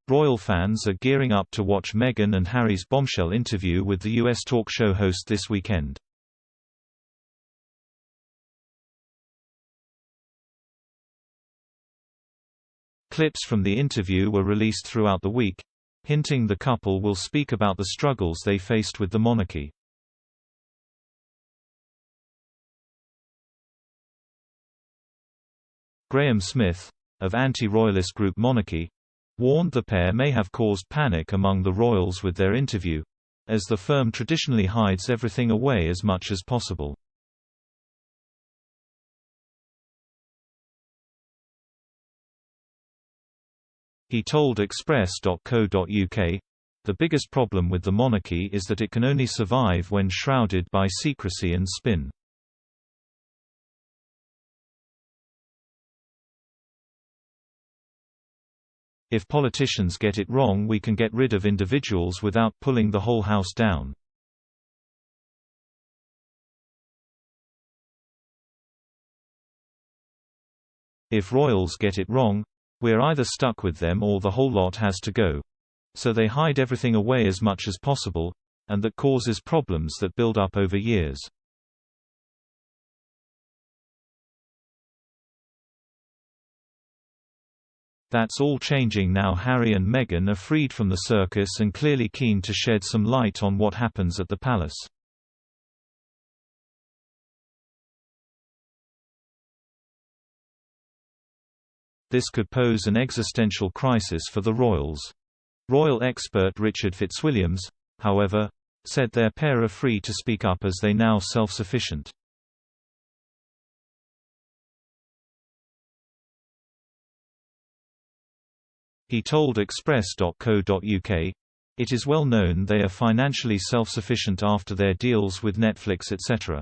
Royal fans are gearing up to watch Meghan and Harry's bombshell interview with the US talk show host this weekend. Clips from the interview were released throughout the week, hinting the couple will speak about the struggles they faced with the monarchy. Graham Smith, of anti-royalist group Monarchy, warned the pair may have caused panic among the royals with their interview, as the firm traditionally hides everything away as much as possible. He told Express.co.uk, "The biggest problem with the monarchy is that it can only survive when shrouded by secrecy and spin. If politicians get it wrong, we can get rid of individuals without pulling the whole house down. If royals get it wrong, we're either stuck with them or the whole lot has to go. So they hide everything away as much as possible, and that causes problems that build up over years." That's all changing now. Harry and Meghan are freed from the circus and clearly keen to shed some light on what happens at the palace. This could pose an existential crisis for the royals. Royal expert Richard Fitzwilliams, however, said their pair are free to speak up as they now self-sufficient. He told Express.co.uk, "It is well known they are financially self-sufficient after their deals with Netflix etc.